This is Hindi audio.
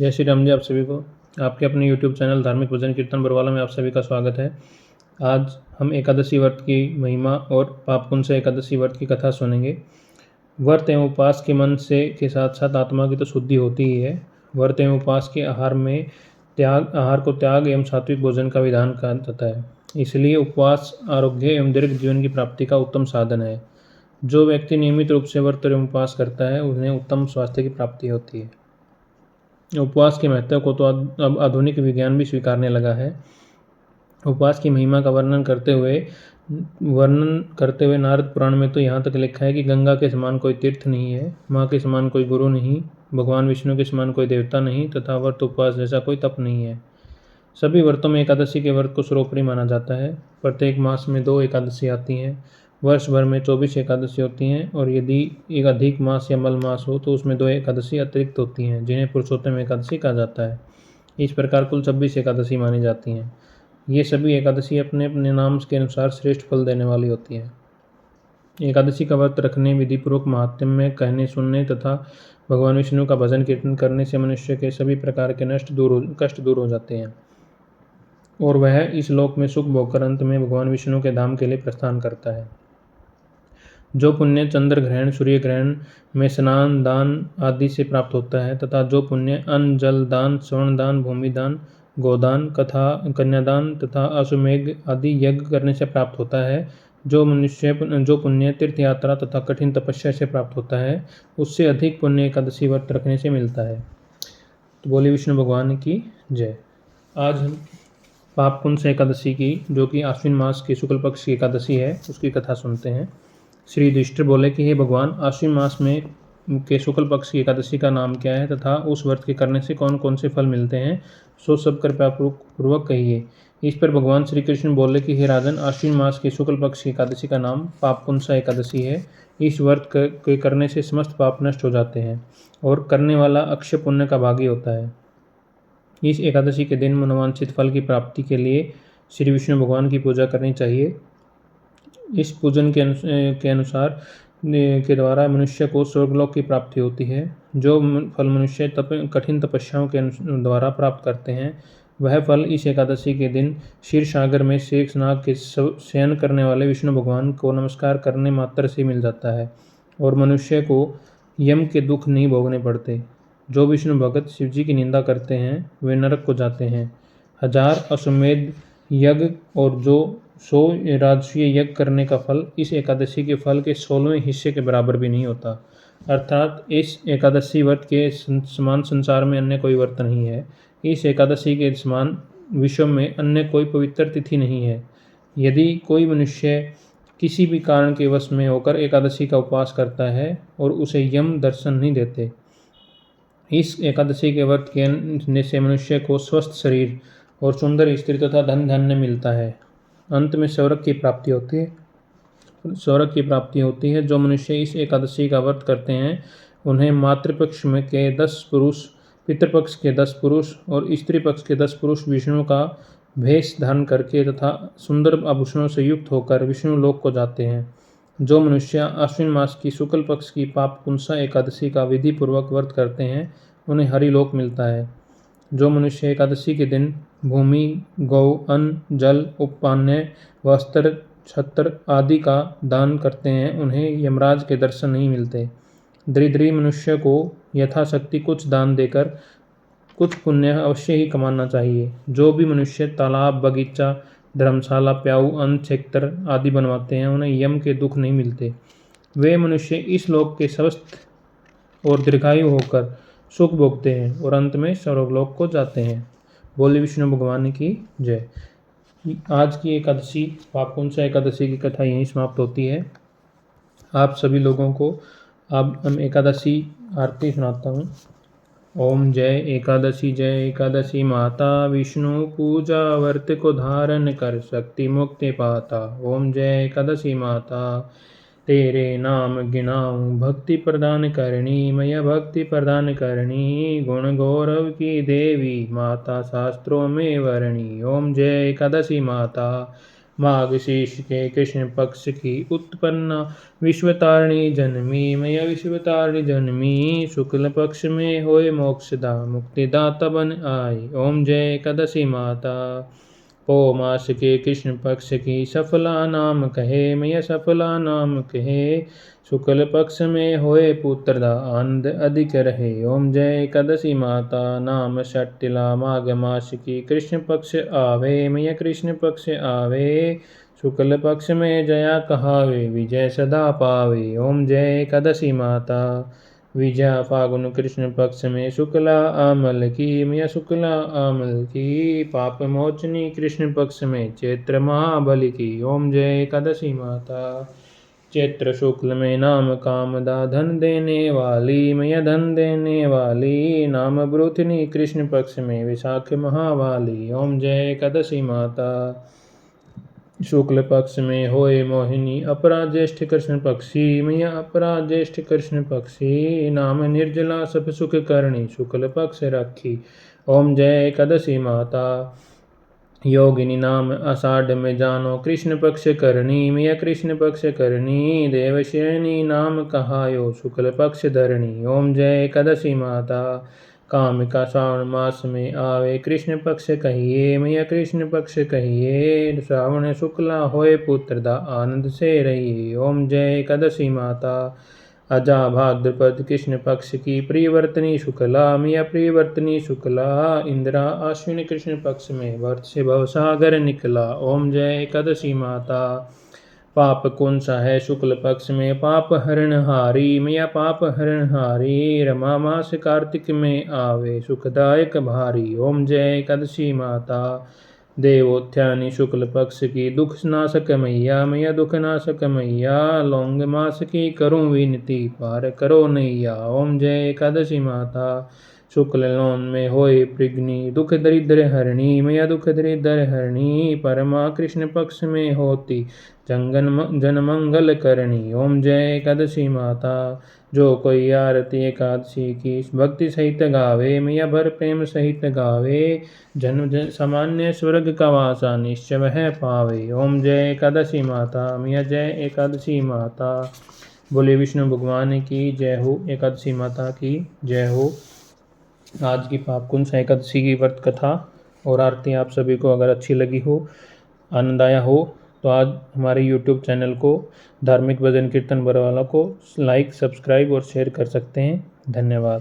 जय श्री राम जी। आप सभी को आपके अपने YouTube चैनल धार्मिक भजन कीर्तन बरवाला में आप सभी का स्वागत है। आज हम एकादशी व्रत की महिमा और पापपुण्य से एकादशी व्रत की कथा सुनेंगे। व्रत एवं उपवास के मन से के साथ साथ आत्मा की तो शुद्धि होती ही है। व्रत एवं उपवास के आहार को त्याग एवं सात्विक भोजन का विधान कहा जाता है। इसलिए उपवास आरोग्य एवं दीर्घ जीवन की प्राप्ति का उत्तम साधन है। जो व्यक्ति नियमित रूप से व्रत एवं उपवास करता है उन्हें उत्तम स्वास्थ्य की प्राप्ति होती है। उपवास के महत्व को तो अब आधुनिक विज्ञान भी स्वीकारने लगा है। उपवास की महिमा का वर्णन करते हुए नारद पुराण में तो यहाँ तक लिखा है कि गंगा के समान कोई तीर्थ नहीं है, माँ के समान कोई गुरु नहीं, भगवान विष्णु के समान कोई देवता नहीं तथा व्रत उपवास जैसा कोई तप नहीं है। सभी व्रतों में एकादशी के व्रत को सर्वोपरि माना जाता है। प्रत्येक मास में 2 एकादशी आती हैं। वर्ष भर में 24 एकादशी होती हैं और यदि एक अधिक मास या मल मास हो तो उसमें 2 एकादशी अतिरिक्त होती हैं, जिन्हें पुरुषोत्तम एकादशी कहा जाता है। इस प्रकार कुल 26 एकादशी मानी जाती हैं। ये सभी एकादशी अपने अपने नाम के अनुसार श्रेष्ठ फल देने वाली होती हैं। एकादशी का व्रत रखने, विधिपूर्वक महात्म्य कहने सुनने तथा भगवान विष्णु का भजन कीर्तन करने से मनुष्य के सभी प्रकार के कष्ट दूर हो जाते हैं और वह इस लोक में सुख भोगकर अंत में भगवान विष्णु के धाम के लिए प्रस्थान करता है। जो पुण्य चंद्र ग्रहण, सूर्य ग्रहण में स्नान दान आदि से प्राप्त होता है तथा जो पुण्य अन्न जल दान, स्वर्ण दान, भूमि दान, गोदान, कन्यादान तथा अश्वमेघ आदि यज्ञ करने से प्राप्त होता है, जो पुण्य तीर्थ यात्रा तथा कठिन तपस्या से प्राप्त होता है, उससे अधिक पुण्य एकादशी व्रत रखने से मिलता है। तो बोले विष्णु भगवान की जय। आज हम पापपुण्य एकादशी की, जो कि आश्विन मास की शुक्ल पक्ष की एकादशी है, उसकी कथा सुनते हैं। श्री युधिष्ठिर बोले कि हे भगवान, आश्विन मास में के शुक्ल पक्ष की एकादशी का नाम क्या है तथा उस व्रत के करने से कौन कौन से फल मिलते हैं, सो सब कृपया पूर्वक कहिए। इस पर भगवान श्री कृष्ण बोले कि हे राजन, आश्विन मास के शुक्ल पक्ष की एकादशी का नाम पापपुण्य एकादशी है। इस व्रत के करने से समस्त पाप नष्ट हो जाते हैं और करने वाला अक्षय पुण्य का भागी होता है। इस एकादशी के दिन मनोवांछित फल की प्राप्ति के लिए श्री विष्णु भगवान की पूजा करनी चाहिए। इस पूजन के अनुसार के द्वारा मनुष्य को स्वर्गलोक की प्राप्ति होती है। जो फल मनुष्य कठिन तपस्याओं के द्वारा प्राप्त करते हैं, वह फल इस एकादशी के दिन क्षीर सागर में शेषनाग के शयन करने वाले विष्णु भगवान को नमस्कार करने मात्र से मिल जाता है और मनुष्य को यम के दुख नहीं भोगने पड़ते। जो विष्णु भगत शिवजी की निंदा करते हैं वे नरक को जाते हैं। 1000 अश्वमेध यज्ञ और जो 100 राजसूय यज्ञ करने का फल इस एकादशी के फल के 16वें हिस्से के बराबर भी नहीं होता। अर्थात इस एकादशी व्रत के समान संसार में अन्य कोई व्रत नहीं है। इस एकादशी के समान विश्व में अन्य कोई पवित्र तिथि नहीं है। यदि कोई मनुष्य किसी भी कारण के वश में होकर एकादशी का उपवास करता है और उसे यम दर्शन नहीं देते, इस एकादशी के व्रत के से मनुष्य को स्वस्थ शरीर और सुंदर स्त्री तथा धन धान्य मिलता है। अंत में स्वर्ग की प्राप्ति होती है। जो मनुष्य इस एकादशी का व्रत करते हैं उन्हें मातृपक्ष में के 10 पुरुष, पितृपक्ष के 10 पुरुष और स्त्री पक्ष के 10 पुरुष विष्णु का भेष धारण करके तथा सुंदर आभूषणों से युक्त होकर विष्णु लोक को जाते हैं। जो मनुष्य आश्विन मास की शुक्ल पक्ष की पापपुंसा एकादशी का विधि पूर्वक व्रत करते हैं उन्हें हरिलोक मिलता है। जो मनुष्य एकादशी के दिन भूमि, गौ, अन्न, जल, उपपान्य, वस्त्र, छत्र आदि का दान करते हैं उन्हें यमराज के दर्शन नहीं मिलते। दरिद्री मनुष्य को यथाशक्ति कुछ दान देकर कुछ पुण्य अवश्य ही कमाना चाहिए। जो भी मनुष्य तालाब, बगीचा, धर्मशाला, प्याऊ, अन्न क्षेत्र आदि बनवाते हैं उन्हें यम के दुख नहीं मिलते। वे मनुष्य इस लोक के स्वस्थ और दीर्घायु होकर सुख भोगते हैं और अंत में स्वर्गलोक को जाते हैं। बोले विष्णु भगवान की जय। आज की एकादशी पापपुंसा एकादशी की कथा यहीं समाप्त होती है। आप सभी लोगों को अब हम एकादशी आरती सुनाता हूँ। ओम जय एकादशी माता, विष्णु पूजा व्रत को धारण कर शक्ति मुक्ति पाता। ओम जय एकादशी माता, तेरे नाम गिनाऊं भक्ति प्रदान करनी, मैया भक्ति प्रदान करनी, गुण गौरव की देवी माता शास्त्रों में वर्णी। ओम जय एकादशी माता, माघ शीर्ष के कृष्ण पक्ष की उत्पन्ना विश्वतारिणी जन्मी मैया विश्वतारिणी जन्मी। शुक्ल पक्ष में होए मोक्षदा मुक्तिदाता बन आई। ओम जय एकादशी माता। पौ मास के कृष्ण पक्ष की सफला नाम कहे मैया सफला नाम कहे। शुक्ल पक्ष में होए पुत्रदा आनंद अधिक रहे। ओम जय एकादशी माता। नाम षट्टिला माघ मास की कृष्ण पक्ष आवे मैया कृष्ण पक्ष आवे। शुक्ल पक्ष में जया कहावे विजय सदा पावे। ओम जय एकादशी माता। विजया फागुन कृष्ण पक्ष में शुक्ला आमल की मैया शुक्ला आमल की। पाप मोचनी कृष्ण पक्ष में चैत्र महाबली की। ओम जय एकादशी माता। चैत्र शुक्ल में नाम कामदा धन देने वाली मैया धन देने वाली। नाम ब्रूथनी कृष्ण पक्ष में विशाख महावाली। ओम जय एकादशी माता। शुक्ल पक्ष में होए मोहिनी अपरा ज्येष्ठ कृष्ण पक्षी मैया अपरा ज्येष्ठ कृष्ण पक्षी। नाम निर्जला सब सुख करणी शुक्ल पक्ष रखी। ओम जय एकादशी माता। योगिनी नाम आषाढ़ में जानो कृष्ण पक्ष करणी मैया कृष्ण पक्ष करणी। देवशयनी नाम कहायो शुक्ल पक्ष धरणी। ओम जय एकादशी माता। कामिका श्रावण मास में आवे कृष्ण पक्ष कहिए मैया कृष्ण पक्ष कहिए। श्रावण शुक्ला होए पुत्रदा आनंद से रहिए। ओम जय एकादशी माता। अजा भाद्रपद कृष्ण पक्ष की प्रियवर्तनी शुक्ला मैया प्रियवर्तनी शुक्ला। इंदिरा अश्विनी कृष्ण पक्ष में वर्त से भवसागर निकला। ओम जय एकादशी माता। पाप कौन सा है शुक्ल पक्ष में पाप हरण हारी मैया पाप हरण हारी। रमा मास कार्तिक में आवे सुखदायक भारी। ओम जय एकादशी माता। देवोत्थानी शुक्ल पक्ष की दुख नाशक मैया मैया दुख नाशक मैया। लौंग मास की करूं विनती पार करो नैया। ओम जय एकादशी माता। शुक्ल लौन में होए प्रग्नि दुख दरिद्र हरणी मैया दुख दरिद्र हरणी। परमा कृष्ण पक्ष में होती जन मंगल करणी। ओम जय एकादशी माता। जो कोई आरती एकादशी की भक्ति सहित गावे मैया भर प्रेम सहित गावे। जन्म सामान्य स्वर्ग का वासा निश्चय वह पावे। ओम जय एकादशी माता मैया जय एकादशी माता। बोले विष्णु भगवान की जय हो। एकादशी माता की जय हो। आज की पापकुंस एकादशी की व्रत कथा और आरती आप सभी को अगर अच्छी लगी हो आनंद आया हो तो आज हमारे YouTube चैनल को धार्मिक भजन कीर्तन बरवाला को लाइक सब्सक्राइब और शेयर कर सकते हैं। धन्यवाद।